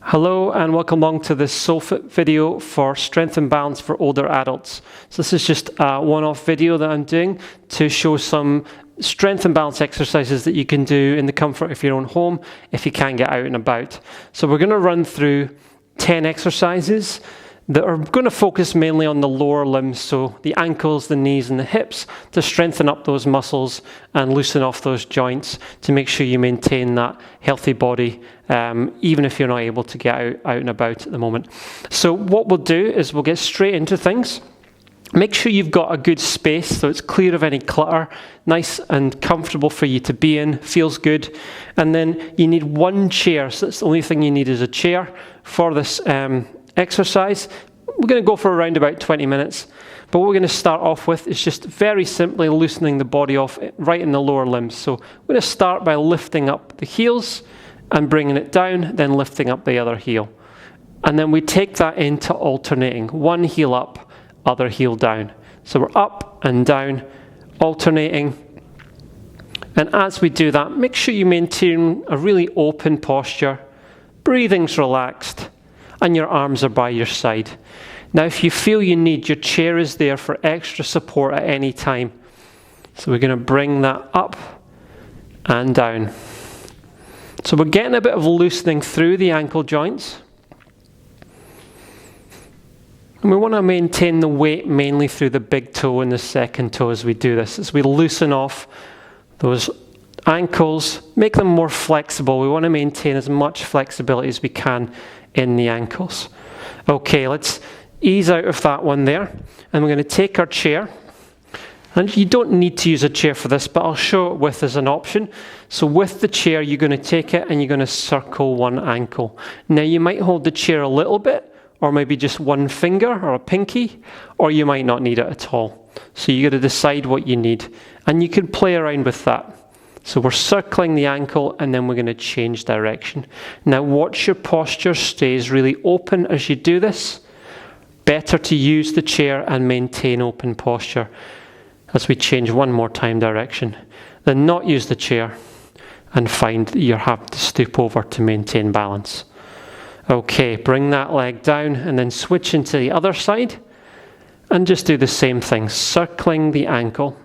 Hello and welcome along to this SoulFit video for strength and balance for older adults. So this is just a one-off video that I'm doing to show some strength and balance exercises that you can do in the comfort of your own home if you can't get out and about. So we're going to run through 10 exercises that are going to focus mainly on the lower limbs, so the ankles, the knees and the hips, to strengthen up those muscles and loosen off those joints to make sure you maintain that healthy body even if you're not able to get out and about at the moment. So what we'll do is we'll get straight into things. Make sure you've got a good space so it's clear of any clutter, nice and comfortable for you to be in, feels good. And then you need one chair, so that's the only thing you need is a chair for this exercise. We're going to go for around about 20 minutes. But what we're going to start off with is just very simply loosening the body off right in the lower limbs. So we're going to start by lifting up the heels and bringing it down, then lifting up the other heel. And then we take that into alternating. One heel up, other heel down. So we're up and down, alternating. And as we do that, make sure you maintain a really open posture. Breathing's relaxed, and your arms are by your side. Now, if you feel you need, your chair is there for extra support at any time. So we're going to bring that up and down. So we're getting a bit of loosening through the ankle joints. And we want to maintain the weight mainly through the big toe and the second toe as we do this. As we loosen off those ankles, make them more flexible. We want to maintain as much flexibility as we can in the ankles. Okay, let's ease out of that one there. And we're going to take our chair. And you don't need to use a chair for this, but I'll show it with as an option. So with the chair, you're going to take it and you're going to circle one ankle. Now you might hold the chair a little bit, or maybe just one finger or a pinky, or you might not need it at all. So you got to decide what you need. And you can play around with that. So we're circling the ankle and then we're going to change direction. Now watch your posture stays really open as you do this. Better to use the chair and maintain open posture as we change one more time direction. Then not use the chair and find that you have to stoop over to maintain balance. Okay, bring that leg down and then switch into the other side and just do the same thing, circling the ankle.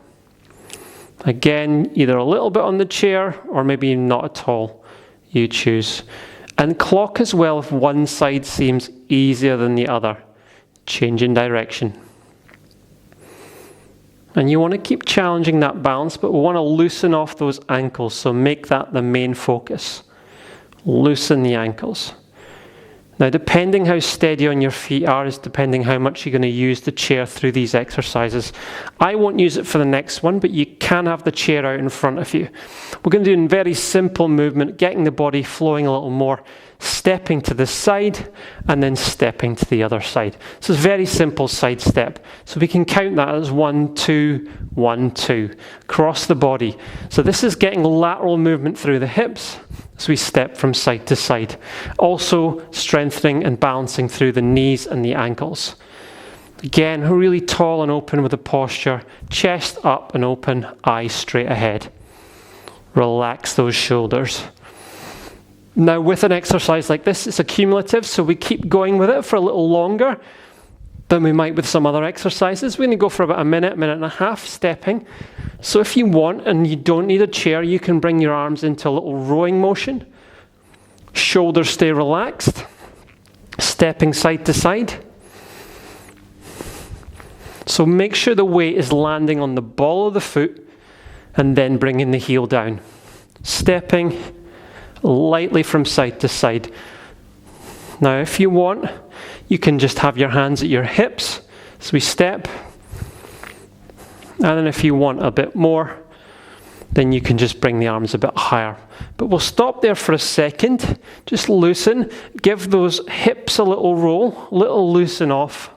Again, either a little bit on the chair or maybe not at all. You choose. And clock as well if one side seems easier than the other. Change in direction. And you want to keep challenging that balance, but we want to loosen off those ankles, so make that the main focus. Loosen the ankles. Now, depending how steady on your feet are is depending how much you're going to use the chair through these exercises. I won't use it for the next one, but you can have the chair out in front of you. We're going to do a very simple movement, getting the body flowing a little more, stepping to the side and then stepping to the other side. So it's a very simple side step. So we can count that as 1, 2, 1, 2. Cross the body. So this is getting lateral movement through the hips as we step from side to side. Also strengthening and balancing through the knees and the ankles. Again, really tall and open with the posture. Chest up and open, eyes straight ahead. Relax those shoulders. Now with an exercise like this, it's accumulative, so we keep going with it for a little longer than we might with some other exercises. We're going to go for about a minute and a half stepping. So if you want and you don't need a chair, you can bring your arms into a little rowing motion. Shoulders stay relaxed. Stepping side to side. So make sure the weight is landing on the ball of the foot and then bringing the heel down. Stepping lightly from side to side. Now if you want, you can just have your hands at your hips as we step. And then if you want a bit more, then you can just bring the arms a bit higher. But we'll stop there for a second. Just loosen. Give those hips a little roll, little loosen off.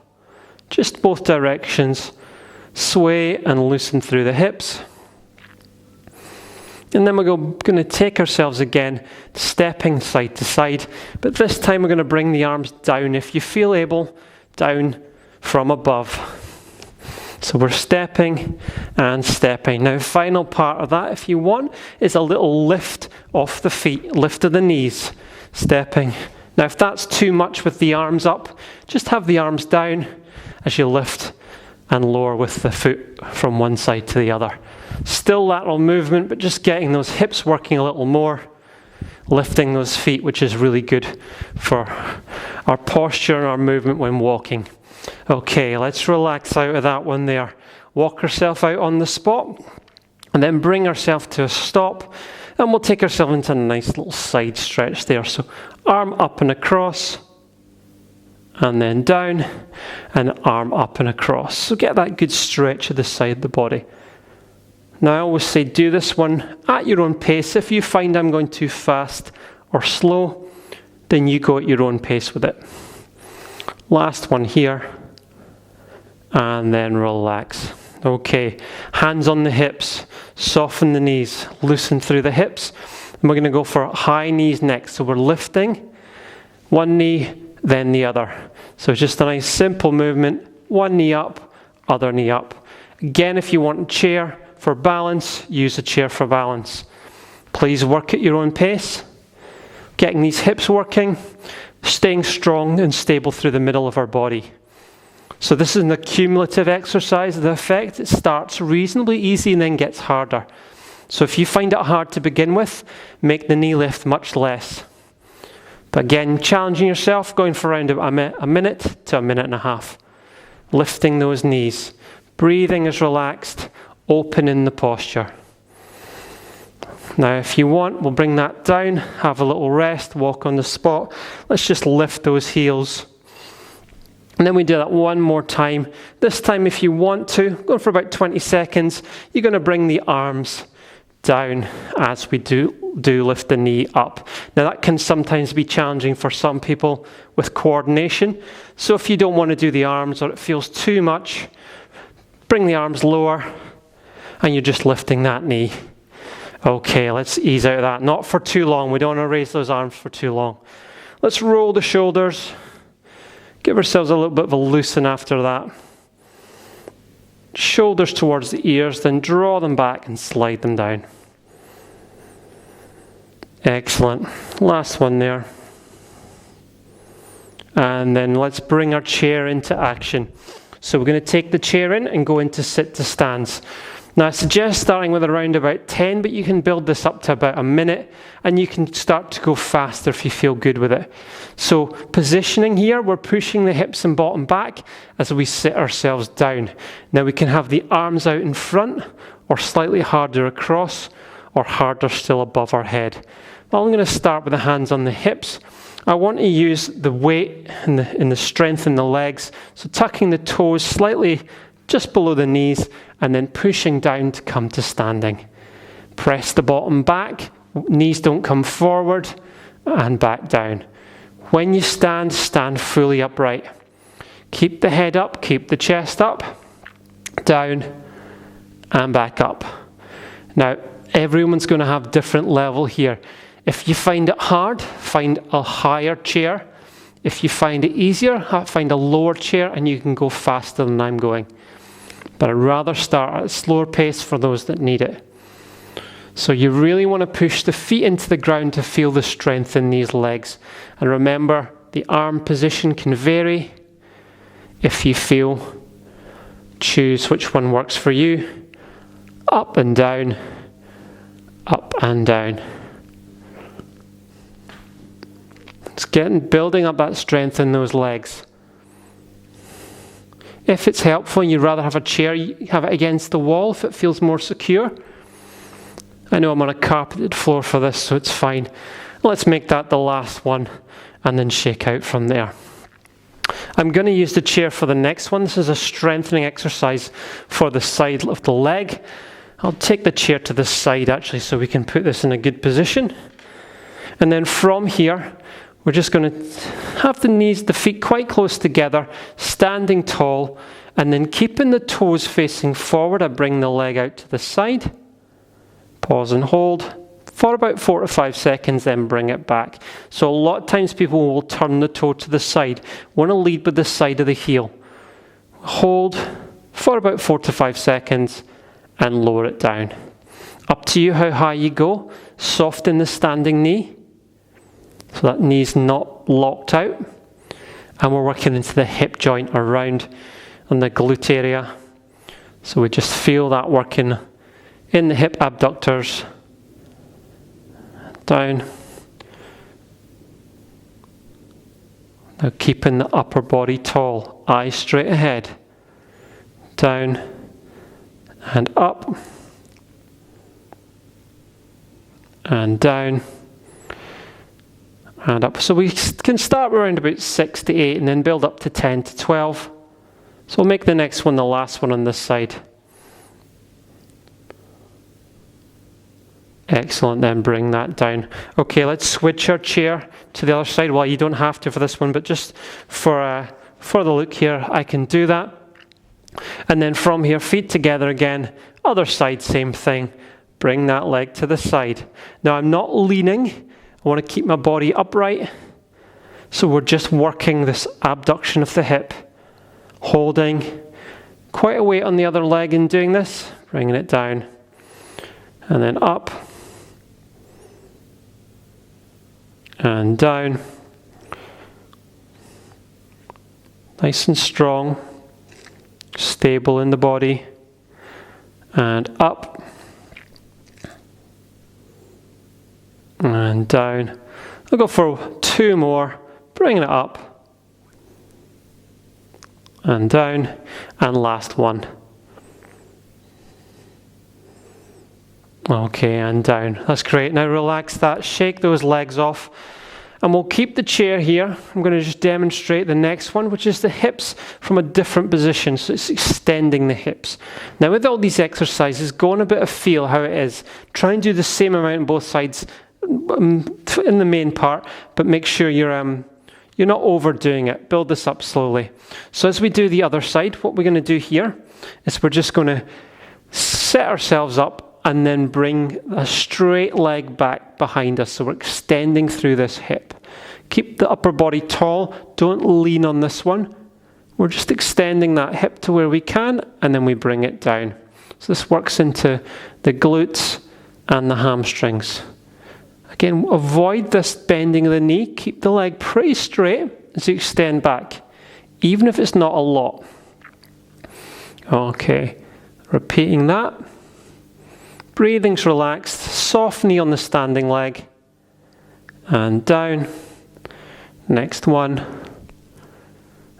Just both directions. Sway and loosen through the hips. And then we're going to take ourselves again, stepping side to side. But this time we're going to bring the arms down, if you feel able, down from above. So we're stepping and stepping. Now, final part of that, if you want, is a little lift off the feet, lift of the knees, stepping. Now, if that's too much with the arms up, just have the arms down as you lift and lower with the foot from one side to the other. Still lateral movement, but just getting those hips working a little more, lifting those feet, which is really good for our posture and our movement when walking. Okay, let's relax out of that one there. Walk ourselves out on the spot, and then bring ourselves to a stop, and we'll take ourselves into a nice little side stretch there. So arm up and across, and then down, and arm up and across. So get that good stretch of the side of the body. Now I always say do this one at your own pace. If you find I'm going too fast or slow, then you go at your own pace with it. Last one here, and then relax. Okay, hands on the hips, soften the knees, loosen through the hips. And we're going to go for high knees next. So we're lifting one knee, then the other. So just a nice simple movement, one knee up, other knee up. Again, if you want a chair for balance, use a chair for balance. Please work at your own pace. Getting these hips working, staying strong and stable through the middle of our body. So this is an accumulative exercise. The effect, it starts reasonably easy and then gets harder. So if you find it hard to begin with, make the knee lift much less. But again, challenging yourself, going for around a minute to a minute and a half. Lifting those knees. Breathing is relaxed. Open in the posture. Now if you want, we'll bring that down, have a little rest, walk on the spot. Let's just lift those heels. And then we do that one more time. This time if you want to, go for about 20 seconds, you're going to bring the arms down as we do lift the knee up. Now that can sometimes be challenging for some people with coordination. So if you don't want to do the arms or it feels too much, bring the arms lower and you're just lifting that knee. Okay, let's ease out of that. Not for too long. We don't want to raise those arms for too long. Let's roll the shoulders. Give ourselves a little bit of a loosen after that. Shoulders towards the ears, then draw them back and slide them down. Excellent. Last one there. And then let's bring our chair into action. So we're going to take the chair in and go into sit to stands. Now I suggest starting with around about 10, but you can build this up to about a minute and you can start to go faster if you feel good with it. So positioning here, we're pushing the hips and bottom back as we sit ourselves down. Now we can have the arms out in front or slightly harder across or harder still above our head. Well, I'm going to start with the hands on the hips. I want to use the weight and the strength in the legs. So tucking the toes slightly just below the knees and then pushing down to come to standing. Press the bottom back, knees don't come forward, and back down. When you stand, stand fully upright. Keep the head up, keep the chest up, down, and back up. Now, everyone's going to have different level here. If you find it hard, find a higher chair. If you find it easier, find a lower chair and you can go faster than I'm going. But I'd rather start at a slower pace for those that need it. So you really want to push the feet into the ground to feel the strength in these legs. And remember, the arm position can vary. If you feel, choose which one works for you. Up and down, up and down. It's building up that strength in those legs. If it's helpful and you'd rather have a chair, you have it against the wall if it feels more secure. I know I'm on a carpeted floor for this, so it's fine. Let's make that the last one and then shake out from there. I'm going to use the chair for the next one. This is a strengthening exercise for the side of the leg. I'll take the chair to the side actually so we can put this in a good position. And then from here, we're just going to have the feet quite close together, standing tall, and then keeping the toes facing forward. I bring the leg out to the side, pause and hold for about 4 to 5 seconds, then bring it back. So a lot of times people will turn the toe to the side. Want to lead with the side of the heel. Hold for about 4 to 5 seconds and lower it down. Up to you how high you go. Soften the standing knee. So that knee's not not locked out. And we're working into the hip joint around on the glute area. So we just feel that working in the hip abductors. Down. Now keeping the upper body tall, eyes straight ahead. Down and up. And down. And up. So we can start around about 6 to 8 and then build up to 10 to 12. So we'll make the next one the last one on this side. Excellent, then bring that down. Okay, let's switch our chair to the other side. Well, you don't have to for this one, but just for the look here, I can do that. And then from here, feet together again. Other side, same thing. Bring that leg to the side. Now, I'm not leaning. I want to keep my body upright. So we're just working this abduction of the hip. Holding quite a weight on the other leg in doing this. Bringing it down. And then up. And down. Nice and strong. Stable in the body. And up. And down. I'll go for 2 more. Bringing it up. And down. And last one. Okay, and down. That's great. Now relax that. Shake those legs off. And we'll keep the chair here. I'm going to just demonstrate the next one, which is the hips from a different position. So it's extending the hips. Now with all these exercises, go on a bit of feel how it is. Try and do the same amount on both sides in the main part, but make sure you're not overdoing it. Build this up slowly. So as we do the other side, what we're going to do here is we're just going to set ourselves up and then bring a straight leg back behind us. So we're extending through this hip. Keep the upper body tall. Don't lean on this one. We're just extending that hip to where we can, and then we bring it down. So this works into the glutes and the hamstrings. Again, avoid this bending of the knee. Keep the leg pretty straight as you extend back, even if it's not a lot. Okay, repeating that. Breathing's relaxed, soft knee on the standing leg, and down. Next one.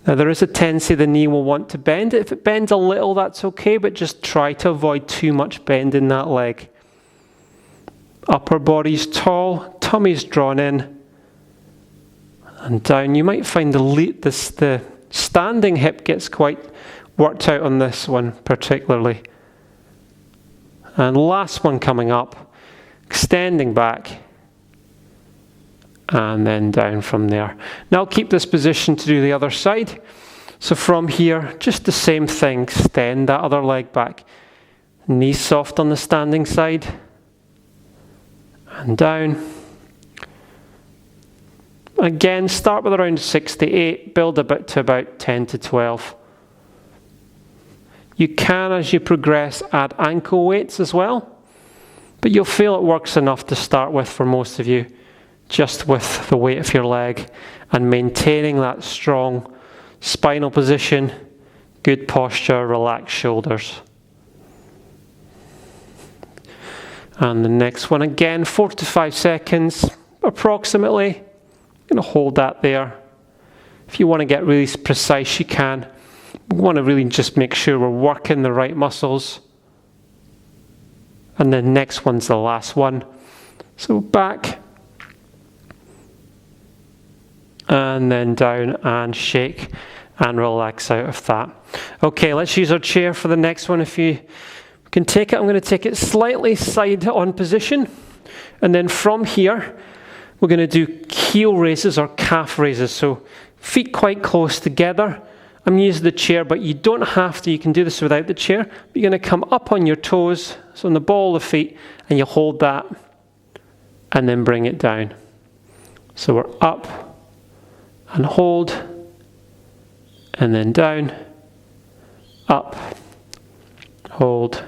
Now there is a tendency the knee will want to bend. If it bends a little, that's okay, but just try to avoid too much bend in that leg. Upper body's tall, tummy's drawn in, and down. You might find the standing hip gets quite worked out on this one particularly. And last one coming up, extending back, and then down from there. Now I'll keep this position to do the other side. So from here, just the same thing, extend that other leg back. Knees soft on the standing side, and down. Again, start with around 6 to 8, build a bit to about 10 to 12. You can, as you progress, add ankle weights as well, but you'll feel it works enough to start with for most of you, just with the weight of your leg and maintaining that strong spinal position, good posture, relaxed shoulders. And the next one again, 4 to 5 seconds approximately. I'm going to hold that there. If you want to get really precise, you can. We want to really just make sure we're working the right muscles. And the next one's the last one. So back. And then down and shake and relax out of that. Okay, let's use our chair for the next one. If you can take it, I'm going to take it slightly side on position. And then from here, we're going to do heel raises or calf raises. So feet quite close together. I'm using the chair, but you don't have to. You can do this without the chair. You're going to come up on your toes, so on the ball of the feet, and you hold that, and then bring it down. So we're up, and hold, and then down, up, hold,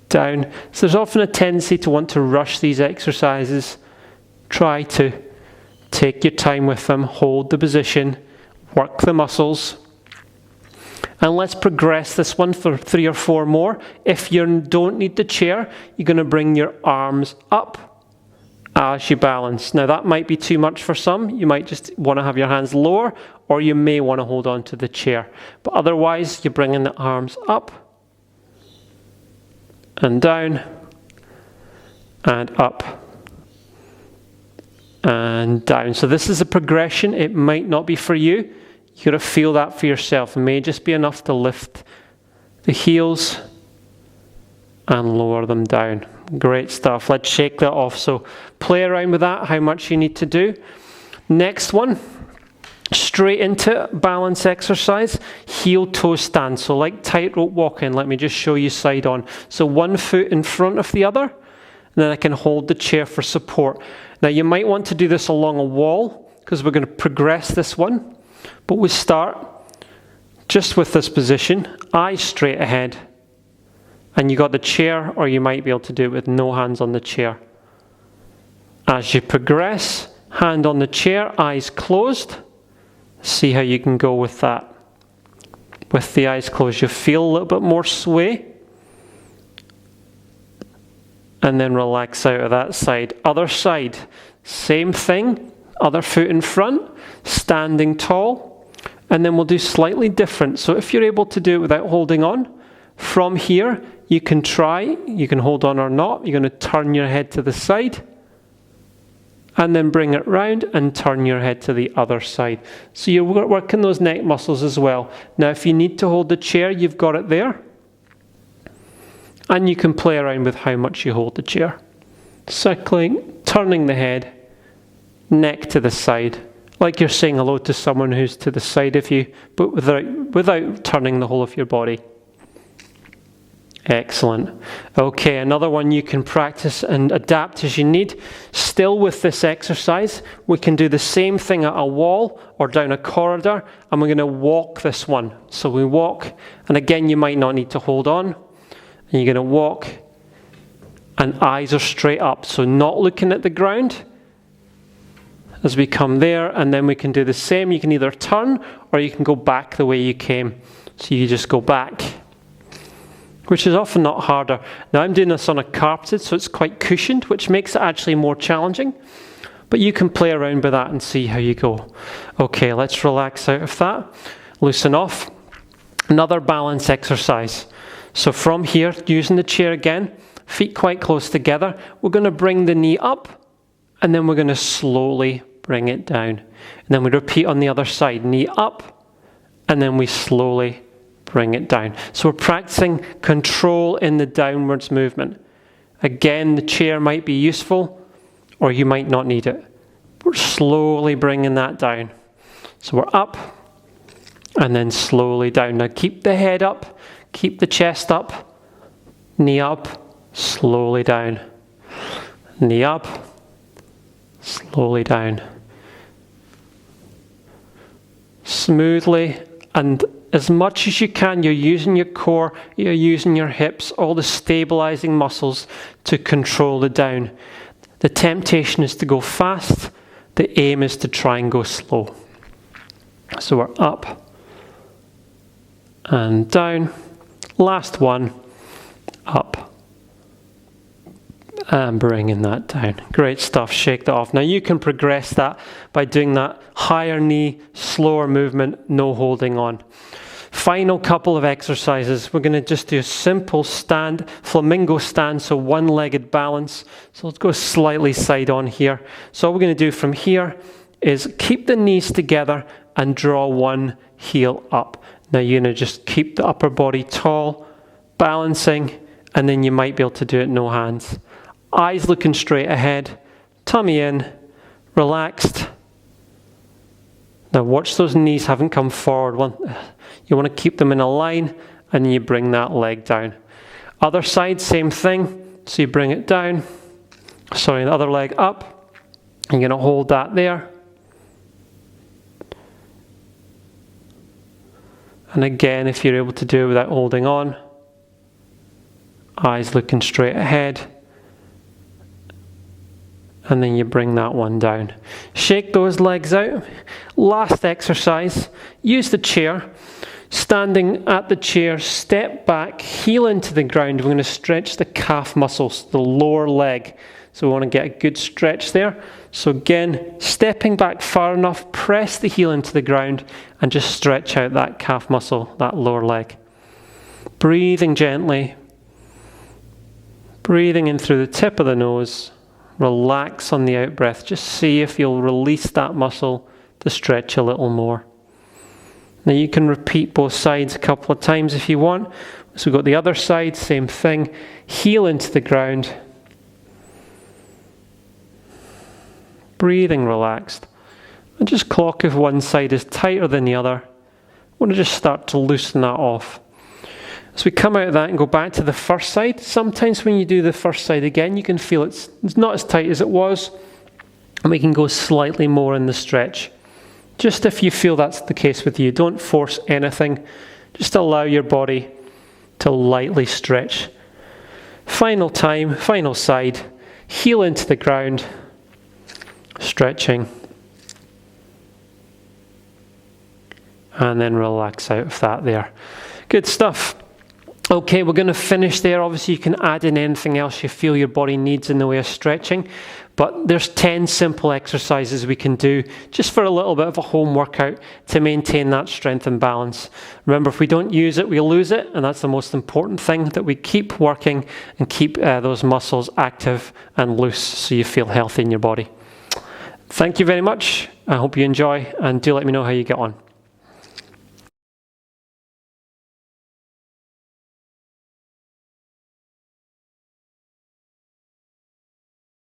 down. So there's often a tendency to want to rush these exercises. Try to Take your time with them, hold the position, work the muscles. And let's progress this one for 3 or 4 more. If you don't need the chair, you're going to bring your arms up as you balance. Now that might be too much for some. You might just want to have your hands lower, or you may want to hold on to the chair. But otherwise, you're bringing the arms up and down and up and down. So this is a progression. It might not be for you. You got to feel that for yourself. It may just be enough to lift the heels and lower them down. Great stuff. Let's shake that off. So play around with that, how much you need to do. Next one, straight into balance exercise, heel toe stand. So like tightrope walking, let me just show you side on. So one foot in front of the other, and then I can hold the chair for support. Now you might want to do this along a wall, because we're going to progress this one. But we start just with this position, eyes straight ahead. And you got the chair, or you might be able to do it with no hands on the chair. As you progress, hand on the chair, eyes closed. See how you can go with that. With the eyes closed, you feel a little bit more sway. And then relax out of that side. Other side, same thing. Other foot in front, standing tall. And then we'll do slightly different. So if you're able to do it without holding on, from here, you can try. You can hold on or not. You're going to turn your head to the side. And then bring it round and turn your head to the other side. So you're working those neck muscles as well. Now if you need to hold the chair, you've got it there. And you can play around with how much you hold the chair. Circling, turning the head, neck to the side. Like you're saying hello to someone who's to the side of you, but without turning the whole of your body. Excellent. Okay, another one you can practice and adapt as you need. Still with this exercise, we can do the same thing at a wall or down a corridor, and we're going to walk this one. So we walk, and again, you might not need to hold on. And you're going to walk, and eyes are straight up. So not looking at the ground as we come there, and then we can do the same. You can either turn, or you can go back the way you came. So you just go back, which is often not harder. Now I'm doing this on a carpeted, so it's quite cushioned, which makes it actually more challenging. But you can play around with that and see how you go. Okay, let's relax out of that. Loosen off. Another balance exercise. So from here, using the chair again, feet quite close together, we're going to bring the knee up, and then we're going to slowly bring it down. And then we repeat on the other side, knee up, and then we slowly bring it down. So we're practicing control in the downwards movement. Again, the chair might be useful, or you might not need it. We're slowly bringing that down. So we're up, and then slowly down. Now keep the head up, keep the chest up, knee up, slowly down. Knee up, slowly down. Smoothly, and as much as you can, you're using your core, you're using your hips, all the stabilizing muscles to control the down. The temptation is to go fast. The aim is to try and go slow. So we're up and down. Last one, up and bringing that down. Great stuff. Shake that off. Now you can progress that by doing that higher knee, slower movement, no holding on. Final couple of exercises. We're going to just do a simple stand, flamingo stand, so one-legged balance. So let's go slightly side on here. So what we're going to do from here is keep the knees together and draw one heel up. Now you're going to just keep the upper body tall, balancing, and then you might be able to do it no hands. Eyes looking straight ahead, tummy in, relaxed. Now watch those knees haven't come forward. You want to keep them in a line, and you bring that leg down. Other side, same thing. So you bring it down. Sorry, the other leg up. You're going to hold that there. And again, if you're able to do it without holding on, eyes looking straight ahead. and then you bring that one down. Shake those legs out. Last exercise, use the chair. Standing at the chair, step back, heel into the ground. We're going to stretch the calf muscles, the lower leg. So we want to get a good stretch there. So again, stepping back far enough, press the heel into the ground and just stretch out that calf muscle, that lower leg. Breathing gently. Breathing in through the tip of the nose. Relax on the out breath. Just see if you'll release that muscle to stretch a little more. Now you can repeat both sides a couple of times if you want. So we've got the other side, same thing. Heel into the ground. Breathing relaxed. And just clock if one side is tighter than the other. I want to just start to loosen that off. As we come out of that and go back to the first side, sometimes when you do the first side again, you can feel it's not as tight as it was. And we can go slightly more in the stretch. Just if you feel that's the case with you, don't force anything. Just allow your body to lightly stretch. Final time, final side. Heel into the ground. Stretching. And then relax out of that there. Good stuff. Okay, we're going to finish there. Obviously, you can add in anything else you feel your body needs in the way of stretching. But there's 10 simple exercises we can do just for a little bit of a home workout to maintain that strength and balance. Remember, if we don't use it, we lose it. And that's the most important thing, that we keep working and keep those muscles active and loose so you feel healthy in your body. Thank you very much. I hope you enjoy, and do let me know how you get on.